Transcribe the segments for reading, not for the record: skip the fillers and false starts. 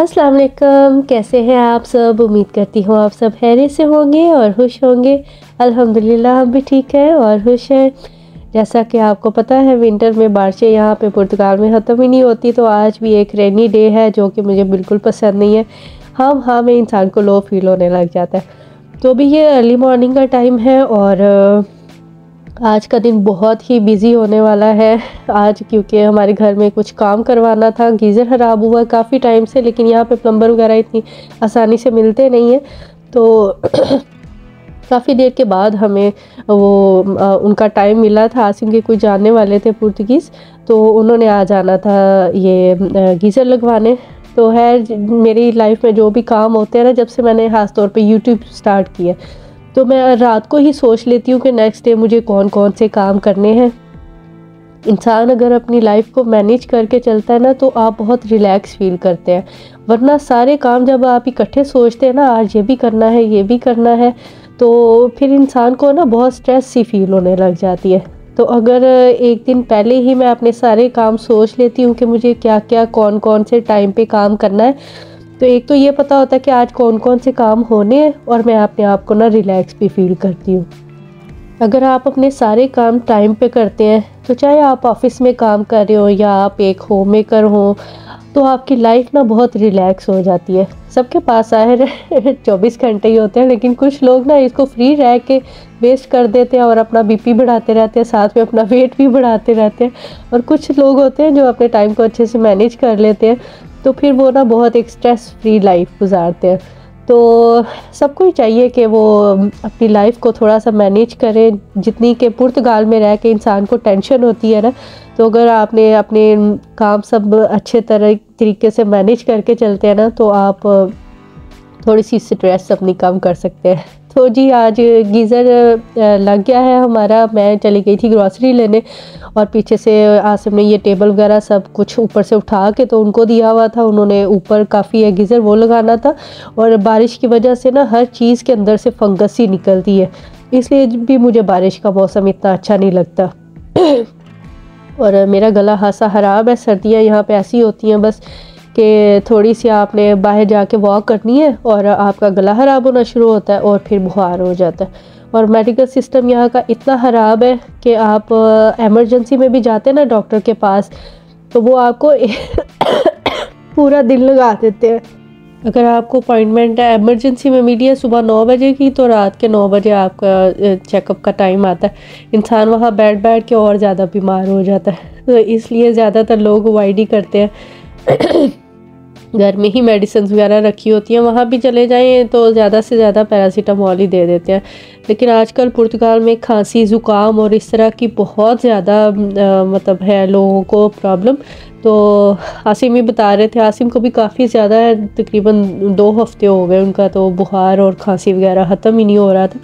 अस्सलाम वालेकुम, कैसे हैं आप सब। उम्मीद करती हूँ आप सब खैरियत से होंगे और खुश होंगे। अल्हम्दुलिल्लाह हम भी ठीक हैं और खुश हैं। जैसा कि आपको पता है विंटर में बारिशें यहाँ पे पुर्तगाल में ख़त्म ही नहीं होती, तो आज भी एक रेनी डे है जो कि मुझे बिल्कुल पसंद नहीं है। हाँ में इंसान को लो फील होने लग जाता है। तो भी ये अर्ली मॉर्निंग का टाइम है और आज का दिन बहुत ही बिज़ी होने वाला है आज, क्योंकि हमारे घर में कुछ काम करवाना था। गीज़र ख़राब हुआ काफ़ी टाइम से, लेकिन यहाँ पे प्लम्बर वगैरह इतनी आसानी से मिलते नहीं हैं, तो काफ़ी देर के बाद हमें उनका टाइम मिला था। आसिम के कोई जानने वाले थे पुर्तगीज़, तो उन्होंने आ जाना था ये गीज़र लगवाने। तो है मेरी लाइफ में जो भी काम होते हैं ना, जब से मैंने ख़ास तौर पे यूट्यूब स्टार्ट किया, तो मैं रात को ही सोच लेती हूँ कि नेक्स्ट डे मुझे कौन कौन से काम करने हैं। इंसान अगर अपनी लाइफ को मैनेज करके चलता है ना, तो आप बहुत रिलैक्स फील करते हैं। वरना सारे काम जब आप इकट्ठे सोचते हैं ना, आज ये भी करना है ये भी करना है, तो फिर इंसान को ना बहुत स्ट्रेस सी फील होने लग जाती है। तो अगर एक दिन पहले ही मैं अपने सारे काम सोच लेती हूँ कि मुझे क्या क्या कौन कौन से टाइम पे काम करना है, तो एक तो ये पता होता है कि आज कौन कौन से काम होने हैं, और मैं अपने आप को ना रिलैक्स भी फील करती हूँ। अगर आप अपने सारे काम टाइम पे करते हैं, तो चाहे आप ऑफिस में काम कर रहे हो या आप एक होम मेकर हो, तो आपकी लाइफ ना बहुत रिलैक्स हो जाती है। सबके पास आए 24 घंटे ही होते हैं, लेकिन कुछ लोग ना इसको फ्री रह के वेस्ट कर देते हैं और अपना बीपी बढ़ाते रहते हैं, साथ में अपना वेट भी बढ़ाते रहते हैं। और कुछ लोग होते हैं जो अपने टाइम को अच्छे से मैनेज कर लेते हैं, तो फिर वो ना बहुत एक स्ट्रेस फ्री लाइफ गुजारते हैं। तो सबको ही चाहिए कि वो अपनी लाइफ को थोड़ा सा मैनेज करें। जितनी के पुर्तगाल में रह के इंसान को टेंशन होती है ना, तो अगर आपने अपने काम सब अच्छे तरीके से मैनेज करके चलते हैं ना, तो आप थोड़ी सी स्ट्रेस अपनी कम कर सकते हैं। तो जी आज गीज़र लग गया है हमारा। मैं चली गई थी ग्रॉसरी लेने, और पीछे से आसिम ने ये टेबल वगैरह सब कुछ ऊपर से उठा के तो उनको दिया हुआ था। उन्होंने ऊपर काफ़ी है गीज़र वो लगाना था, और बारिश की वजह से ना हर चीज़ के अंदर से फंगस ही निकलती है, इसलिए भी मुझे बारिश का मौसम इतना अच्छा नहीं लगता। और मेरा गला खासा ख़राब है। सर्दियाँ यहाँ पे ऐसी होती हैं बस कि थोड़ी सी आपने बाहर जाके वॉक करनी है और आपका गला ख़राब होना शुरू होता है और फिर बुखार हो जाता है। और मेडिकल सिस्टम यहाँ का इतना ख़राब है कि आप एमरजेंसी में भी जाते हैं ना डॉक्टर के पास, तो वो आपको पूरा दिन लगा देते हैं। अगर आपको अपॉइंटमेंट है एमरजेंसी में मिली है सुबह 9 बजे की, तो रात के 9 बजे आपका चेकअप का टाइम आता है। इंसान वहाँ बैठ के और ज़्यादा बीमार हो जाता है, तो इसलिए ज़्यादातर लोग अवॉइड ही करते हैं। घर में ही मेडिसिन वगैरह रखी होती हैं, वहाँ भी चले जाएं तो ज़्यादा से ज़्यादा पैरासीटामोल ही दे देते हैं। लेकिन आजकल पुर्तगाल में खांसी ज़ुकाम और इस तरह की बहुत ज़्यादा मतलब है लोगों को प्रॉब्लम। तो आसिम ही बता रहे थे, आसिम को भी काफ़ी ज़्यादा है, तकरीबन 2 हफ्ते हो गए उनका तो बुखार और खांसी वगैरह ख़त्म ही नहीं हो रहा था।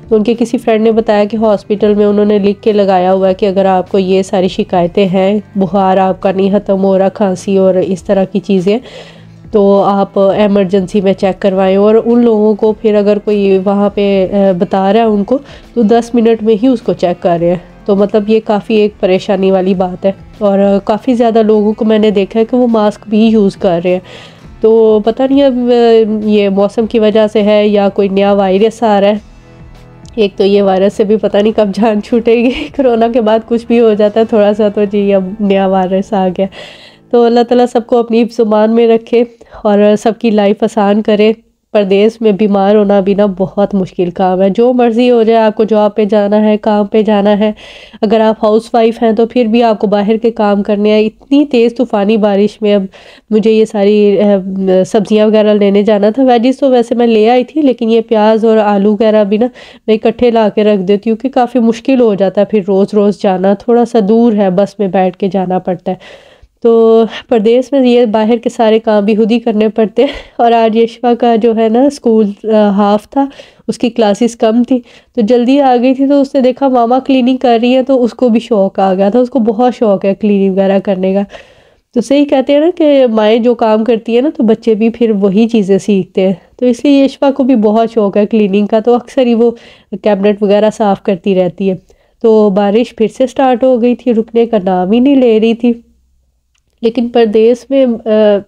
तो उनके किसी फ्रेंड ने बताया कि हॉस्पिटल में उन्होंने लिख के लगाया हुआ है कि अगर आपको ये सारी शिकायतें हैं, बुखार आपका नहीं ख़त्म हो रहा, खांसी और इस तरह की चीज़ें, तो आप एमरजेंसी में चेक करवाएं। और उन लोगों को फिर अगर कोई वहाँ पे बता रहा है उनको, तो 10 मिनट में ही उसको चेक कर रहे हैं। तो मतलब ये काफ़ी एक परेशानी वाली बात है। और काफ़ी ज़्यादा लोगों को मैंने देखा है कि वो मास्क भी यूज़ कर रहे हैं। तो पता नहीं अब ये मौसम की वजह से है या कोई नया वायरस आ रहा है। एक तो ये वायरस से भी पता नहीं कब जान छूटेगी। कोरोना के बाद कुछ भी हो जाता है थोड़ा सा, तो जी अब नया वायरस आ गया। तो अल्लाह ताला सबको अपनी ज़ुबान में रखे और सबकी लाइफ आसान करे। परदेश में बीमार होना भी ना बहुत मुश्किल काम है। जो मर्ज़ी हो जाए, आपको जॉब पे जाना है, काम पे जाना है, अगर आप हाउस वाइफ हैं तो फिर भी आपको बाहर के काम करने हैं। इतनी तेज़ तूफ़ानी बारिश में अब मुझे ये सारी सब्ज़ियाँ वगैरह लेने जाना था। वेजिस तो वैसे मैं ले आई थी, लेकिन ये प्याज और आलू वगैरह भी ना मैं इकट्ठे ला के रख देती हूँ, कि काफ़ी मुश्किल हो जाता है फिर रोज़ रोज़ जाना। थोड़ा सा दूर है, बस में बैठ के जाना पड़ता है। तो प्रदेश में ये बाहर के सारे काम भी खुद ही करने पड़ते हैं। और आज यशवा का जो है ना स्कूल हाफ था, उसकी क्लासेस कम थी, तो जल्दी आ गई थी। तो उसने देखा मामा क्लीनिंग कर रही है, तो उसको भी शौक़ आ गया था। उसको बहुत शौक़ है क्लीनिंग वगैरह करने का। तो सही कहते हैं ना कि माएँ जो काम करती है ना, तो बच्चे भी फिर वही चीज़ें सीखते हैं। तो इसलिए यशवा को भी बहुत शौक़ है क्लीनिंग का, तो अक्सर ही वो कैबिनेट वगैरह साफ़ करती रहती है। तो बारिश फिर से स्टार्ट हो गई थी, रुकने का नाम ही नहीं ले रही थी। लेकिन परदेश में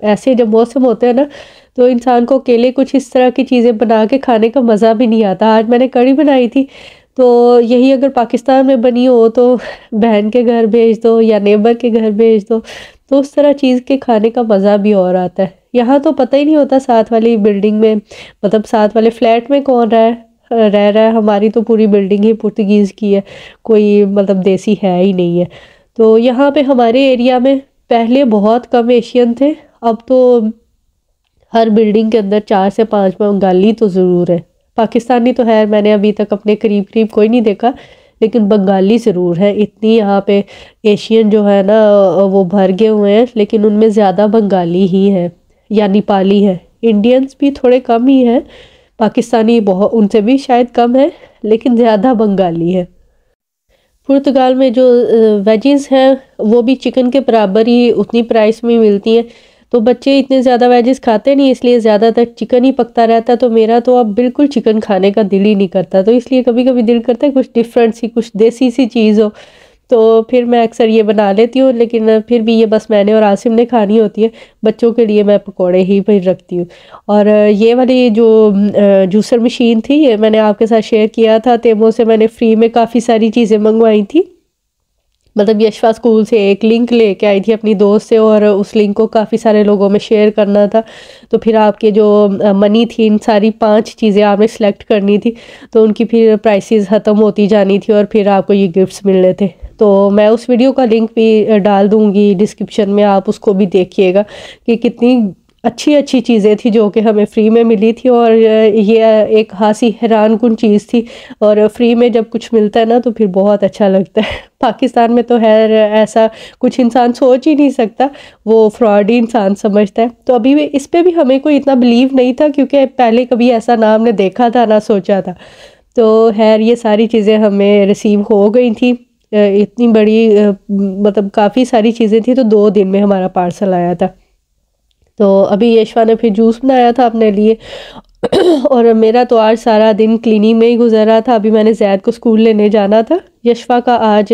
ऐसे जब मौसम होते हैं ना, तो इंसान को अकेले कुछ इस तरह की चीज़ें बना के खाने का मज़ा भी नहीं आता। आज मैंने कढ़ी बनाई थी, तो यही अगर पाकिस्तान में बनी हो तो बहन के घर भेज दो या नेबर के घर भेज दो, तो उस तरह चीज़ के खाने का मज़ा भी और आता है। यहाँ तो पता ही नहीं होता साथ वाली बिल्डिंग में, मतलब साथ वाले फ्लैट में कौन रह रहा है। हमारी तो पूरी बिल्डिंग ही पुर्तगीज़ की है, कोई मतलब देसी है ही नहीं है। तो यहाँ पे हमारे एरिया में पहले बहुत कम एशियन थे, अब तो हर बिल्डिंग के अंदर 4 से 5 बंगाली तो ज़रूर है। पाकिस्तानी तो है, मैंने अभी तक अपने करीब करीब कोई नहीं देखा, लेकिन बंगाली ज़रूर है। इतनी यहाँ पे एशियन जो है ना वो भर गए हुए हैं, लेकिन उनमें ज़्यादा बंगाली ही है या नेपाली है। इंडियंस भी थोड़े कम ही हैं, पाकिस्तानी बहुत उनसे भी शायद कम है, लेकिन ज़्यादा बंगाली है। पुर्तगाल में जो वेजीज़ हैं वो भी चिकन के बराबर ही उतनी प्राइस में मिलती हैं। तो बच्चे इतने ज़्यादा वेजिस खाते नहीं, इसलिए ज़्यादातर चिकन ही पकता रहता है। तो मेरा तो अब बिल्कुल चिकन खाने का दिल ही नहीं करता, तो इसलिए कभी कभी दिल करता है कुछ डिफरेंट सी, कुछ देसी सी चीज़ हो, तो फिर मैं अक्सर ये बना लेती हूँ। लेकिन फिर भी ये बस मैंने और आसिम ने खानी होती है, बच्चों के लिए मैं पकौड़े ही फिर रखती हूँ। और ये वाली जो जूसर मशीन थी, ये मैंने आपके साथ शेयर किया था, तेमो से मैंने फ्री में काफ़ी सारी चीज़ें मंगवाई थी। मतलब यशवा स्कूल से एक लिंक लेके आई थी अपनी दोस्त से, और उस लिंक को काफ़ी सारे लोगों में शेयर करना था। तो फिर आपके जो मनी थी, इन सारी 5 चीज़ें आपने सेलेक्ट करनी थी, तो उनकी फिर प्राइसेस ख़त्म होती जानी थी और फिर आपको ये गिफ्ट्स मिलने थे। तो मैं उस वीडियो का लिंक भी डाल दूँगी डिस्क्रिप्शन में, आप उसको भी देखिएगा कि कितनी अच्छी अच्छी चीज़ें थी जो कि हमें फ्री में मिली थी। और ये एक खासी हैरान कुन चीज़ थी, और फ्री में जब कुछ मिलता है ना तो फिर बहुत अच्छा लगता है। पाकिस्तान में तो है ऐसा कुछ इंसान सोच ही नहीं सकता, वो फ्रॉड ही इंसान समझता है। तो अभी भी इस पे भी हमें कोई इतना बिलीव नहीं था, क्योंकि पहले कभी ऐसा ना हमने देखा था ना सोचा था। तो खैर ये सारी चीज़ें हमें रिसीव हो गई थी। इतनी बड़ी मतलब काफ़ी सारी चीज़ें थी, तो 2 दिन में हमारा पार्सल आया था। तो अभी यशवा ने फिर जूस बनाया था अपने लिए और मेरा तो आज सारा दिन क्लीनिंग में ही गुजरा था। अभी मैंने जैद को स्कूल लेने जाना था। यशवा का आज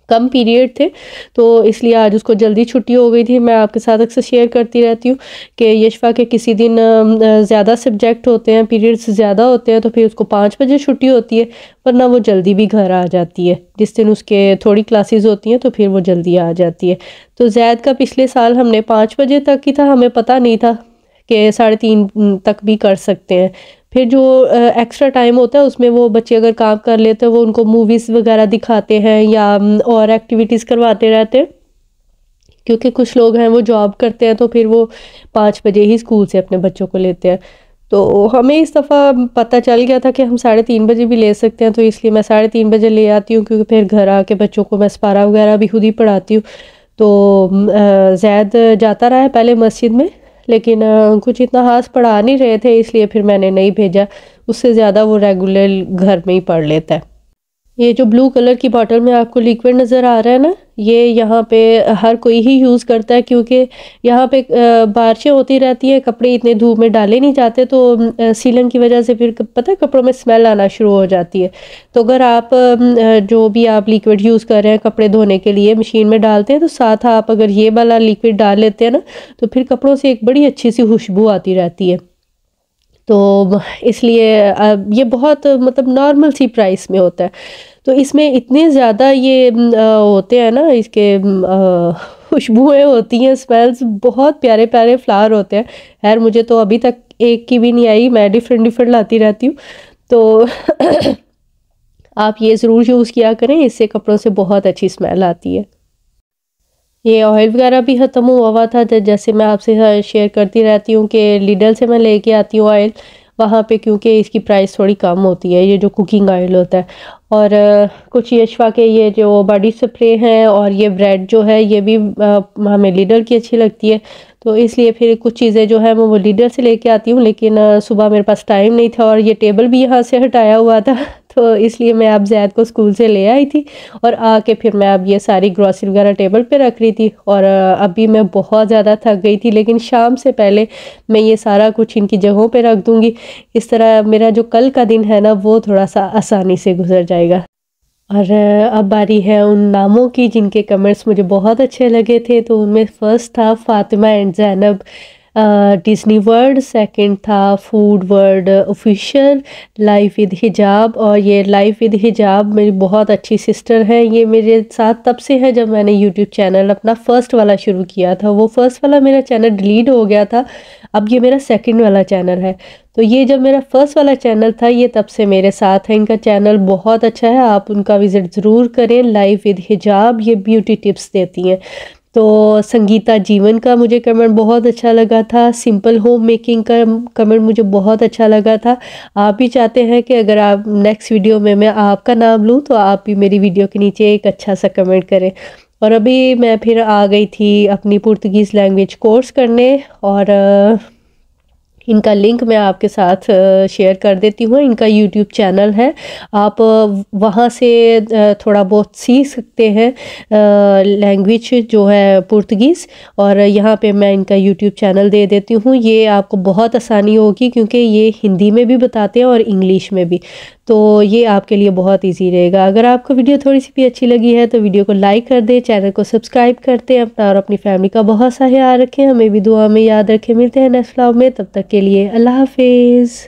कम पीरियड थे, तो इसलिए आज उसको जल्दी छुट्टी हो गई थी। मैं आपके साथ अक्सर शेयर करती रहती हूँ कि यशवा के किसी दिन ज़्यादा सब्जेक्ट होते हैं, पीरियड्स ज़्यादा होते हैं, तो फिर उसको 5 बजे छुट्टी होती है, वरना वो जल्दी भी घर आ जाती है। जिस दिन उसके थोड़ी क्लासेस होती हैं तो फिर वो जल्दी आ जाती है। तो जैद का पिछले साल हमने 5 बजे तक ही था, हमें पता नहीं था कि 3:30 तक भी कर सकते हैं। फिर जो एक्स्ट्रा टाइम होता है उसमें वो बच्चे अगर काम कर लेते हैं, वो उनको मूवीज़ वगैरह दिखाते हैं या और एक्टिविटीज़ करवाते रहते हैं। क्योंकि कुछ लोग हैं वो जॉब करते हैं, तो फिर वो 5 बजे ही स्कूल से अपने बच्चों को लेते हैं। तो हमें इस दफ़ा पता चल गया था कि हम 3:30 बजे भी ले सकते हैं, तो इसलिए मैं 3:30 बजे ले आती हूँ, क्योंकि फिर घर आके बच्चों को मैं सपारा वगैरह भी खुद ही पढ़ाती हूँ। तो जैद जाता रहा है पहले मस्जिद में, लेकिन कुछ इतना खास पढ़ा नहीं रहे थे, इसलिए फिर मैंने नहीं भेजा। उससे ज़्यादा वो रेगुलर घर में ही पढ़ लेता है। ये जो ब्लू कलर की बॉटल में आपको लिक्विड नज़र आ रहा है ना, ये यहाँ पे हर कोई ही यूज़ करता है, क्योंकि यहाँ पे बारिशें होती रहती हैं, कपड़े इतने धूप में डाले नहीं जाते, तो सीलन की वजह से फिर पता है कपड़ों में स्मेल आना शुरू हो जाती है। तो अगर आप जो भी आप लिक्विड यूज़ कर रहे हैं कपड़े धोने के लिए मशीन में डालते हैं, तो साथ आप अगर ये वाला लिक्विड डाल लेते हैं ना, तो फिर कपड़ों से एक बड़ी अच्छी सी खुशबू आती रहती है। तो इसलिए ये बहुत मतलब नॉर्मल सी प्राइस में होता है। तो इसमें इतने ज़्यादा ये होते हैं ना, इसके खुशबुएँ होती हैं, स्मेल्स, बहुत प्यारे प्यारे फ्लावर होते हैं। खैर मुझे तो अभी तक एक की भी नहीं आई, मैं डिफरेंट डिफरेंट लाती रहती हूँ। तो आप ये ज़रूर यूज़ किया करें, इससे कपड़ों से बहुत अच्छी स्मेल आती है। ये ऑयल वगैरह भी ख़त्म हुआ था, जैसे मैं आपसे शेयर करती रहती हूँ कि लिडल से मैं लेके आती हूँ ऑयल वहाँ पे, क्योंकि इसकी प्राइस थोड़ी कम होती है, ये जो कुकिंग ऑयल होता है। और कुछ यशवा के ये जो बॉडी स्प्रे हैं और ये ब्रेड जो है, ये भी हमें लिडल की अच्छी लगती है, तो इसलिए फिर कुछ चीज़ें जो है मैं वो लिडल से लेके आती हूँ। लेकिन सुबह मेरे पास टाइम नहीं था और ये टेबल भी यहाँ से हटाया हुआ था, तो इसलिए मैं अब जैद को स्कूल से ले आई थी, और आके फिर मैं अब ये सारी ग्रॉसरी वगैरह टेबल पे रख रही थी। और अभी मैं बहुत ज़्यादा थक गई थी, लेकिन शाम से पहले मैं ये सारा कुछ इनकी जगहों पे रख दूँगी। इस तरह मेरा जो कल का दिन है ना, वो थोड़ा सा आसानी से गुजर जाएगा। और अब बारी है उन नामों की जिनके कमेंट्स मुझे बहुत अच्छे लगे थे। तो उनमें फ़र्स्ट था Fatima and Zainab Disney world, second था food world official, life with हिजाब। और ये लाइफ विद हिजाब मेरी बहुत अच्छी सिस्टर है, ये मेरे साथ तब से है जब मैंने यूट्यूब चैनल अपना फ़र्स्ट वाला शुरू किया था। वो फ़र्स्ट वाला मेरा चैनल डिलीट हो गया था, अब ये मेरा सेकंड वाला चैनल है। तो ये जब मेरा फर्स्ट वाला चैनल था ये तब से मेरे साथ है। इनका चैनल बहुत अच्छा है, आप उनका विज़िट ज़रूर करें। लाइफ विद हिजाब, ये ब्यूटी टिप्स देती हैं। तो संगीता जीवन का मुझे कमेंट बहुत अच्छा लगा था। सिंपल होम मेकिंग का कमेंट मुझे बहुत अच्छा लगा था। आप भी चाहते हैं कि अगर आप नेक्स्ट वीडियो में मैं आपका नाम लूँ तो आप भी मेरी वीडियो के नीचे एक अच्छा सा कमेंट करें। और अभी मैं फिर आ गई थी अपनी पुर्तगीज़ लैंग्वेज कोर्स करने, और इनका लिंक मैं आपके साथ शेयर कर देती हूँ। इनका यूट्यूब चैनल है, आप वहाँ से थोड़ा बहुत सीख सकते हैं लैंग्वेज जो है पुर्तगीज़। और यहाँ पे मैं इनका यूट्यूब चैनल दे देती हूँ, ये आपको बहुत आसानी होगी क्योंकि ये हिंदी में भी बताते हैं और इंग्लिश में भी। तो ये आपके लिए बहुत इजी रहेगा। अगर आपको वीडियो थोड़ी सी भी अच्छी लगी है तो वीडियो को लाइक कर दें, चैनल को सब्सक्राइब करते हैं। अपना और अपनी फैमिली का बहुत सा ख्याल रखें, हमें भी दुआ में याद रखें। मिलते हैं नेक्स्ट व्लॉग में, तब तक के लिए अल्लाह हाफिज़।